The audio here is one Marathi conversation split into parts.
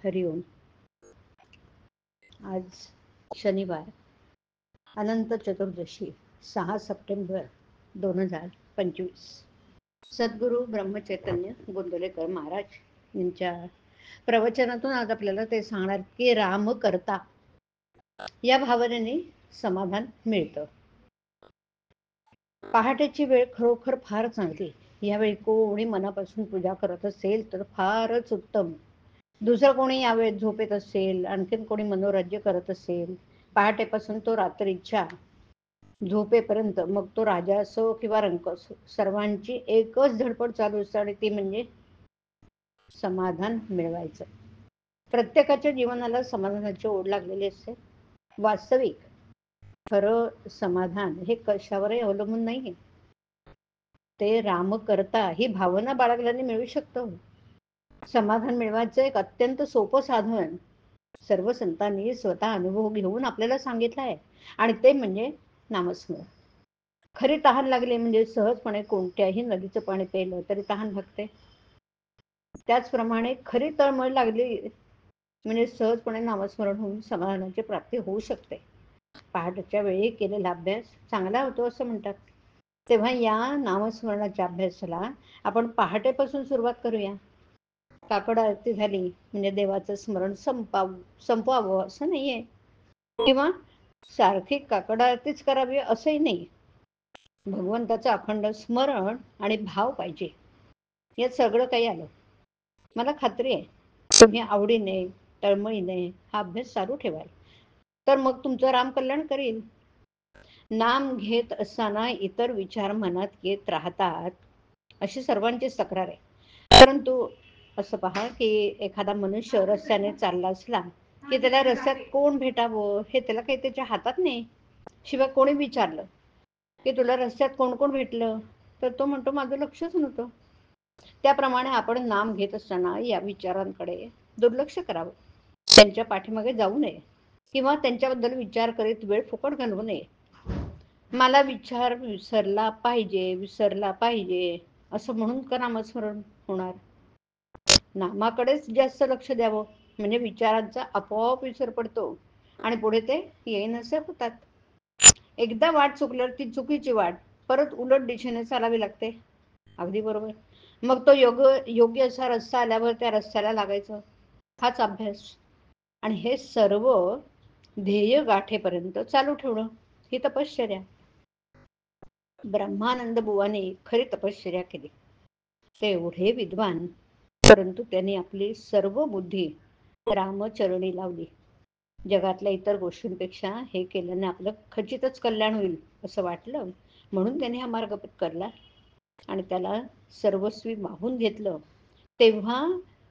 हरिओम. आज शनिवार, अनंत चतुर्दशी, 6 सप्टेंबर 2025. सद्गुरू ब्रह्मचैतन्य गोंदवलेकर महाराज यांच्या प्रवचनातून आज आपल्याला ते सांगणार की राम करता या भावनेने समाधान मिळतं. पहाटेची वेळ खरोखर फार चांगली. यावेळी कोणी मनापासून पूजा करत असेल तर फारच उत्तम. दुसरं कोणी यावेळेत झोपेत असेल, आणखीन कोणी मनोराज्य करत असेल, पहाटेपासून तो रात्रीच्या झोपेपर्यंत, मग तो राजा असो किंवा रंक असो, सर्वांची एकच धडपड चालू असते आणि ती म्हणजे समाधान मिळवायचं. प्रत्येकाच्या जीवनाला समाधानाची ओढ लागलेली असते. वास्तविक खरं समाधान हे कशावरही अवलंबून नाहीये. ते राम करता ही भावना बाळगल्याने मिळू शकतं. समाधान मिळवायचं एक अत्यंत सोपं साधन सर्व संतांनी स्वतः अनुभव घेऊन आपल्याला सांगितलं आहे, आणि ते म्हणजे नामस्मरण. खरी तहान लागली म्हणजे सहजपणे कोणत्याही नदीचं पाणी प्यायलं तरी तहान भागते. त्याचप्रमाणे खरी तळमळ लागली म्हणजे सहजपणे नामस्मरण होऊन समाधानाची प्राप्ती होऊ शकते. पहाटेच्या वेळी केलेला अभ्यास चांगला होतो असं म्हणतात. तेव्हा या नामस्मरणाच्या अभ्यासाला आपण पहाटेपासून सुरुवात करूया. काकड आरती झाली म्हणजे देवाचं स्मरण संपवावं असं नाहीये, किंवा सारखी काकड आरतीच करावी असंही नाही. भगवंताचं अखंड स्मरण आणि भाव पाहिजे. यात सगळं काही आलं. मला खात्री आहे तुम्ही आवडीने तळमळीने हा अभ्यास चालू ठेवाल तर मग तुमचं राम कल्याण करील. नाम घेत असताना इतर विचार मनात येत राहतात अशी सर्वांची तक्रार आहे. परंतु असं पहा की एखादा मनुष्य रस्त्याने चालला असला की त्याला रस्त्यात कोण भेटावं हे त्याला काही त्याच्या हातात नाही. शिवाय कोणी विचारलं की तुला रस्त्यात कोण कोण भेटलं तर तो म्हणतो माझं लक्षच नव्हतं. त्याप्रमाणे आपण नाम घेत असताना या विचारांकडे दुर्लक्ष करावं. त्यांच्या पाठीमागे जाऊ नये किंवा त्यांच्याबद्दल विचार करीत वेळ फुकट घालवू नये. मला विचार विसरला पाहिजे असं म्हणून का नामस्मरण होणार? नामाकडेच जास्त लक्ष द्यावं म्हणजे विचारांचा आपोआप विसर पडतो आणि पुढे ते येईनसे होतात. एकदा वाट चुकल्यावर ती चुकीची वाट परत उलट दिशेने चालावी लागते. अगदी बरोबर. मग तो योग्य असा रस्ता आल्यावर त्या रस्त्याला लागायचं, हाच अभ्यास. आणि हे सर्व ध्येय गाठेपर्यंत चालू ठेवणं ही तपश्चर्या. ब्रह्मानंद बुवाने खरी तपश्चर्या केली. ते एवढे विद्वान, परंतु त्यांनी आपली सर्व बुद्धी रामचरणी लावली. जगातल्या इतर गोष्टींपेक्षा हे केल्याने आपलं खचितच कल्याण होईल असं वाटलं, म्हणून त्यांनी हा मार्ग पत्करला आणि त्याला सर्वस्वी मागून घेतलं. तेव्हा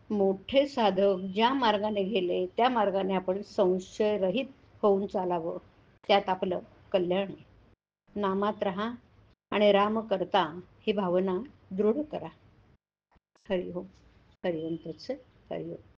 मोठे साधक ज्या मार्गाने गेले त्या मार्गाने आपण संशयरहित होऊन चालावं. त्यात आपलं कल्याण. नामात राहा आणि राम करता ही भावना दृढ करा. हरिओम. हरिओम तत्सत. हरिओम.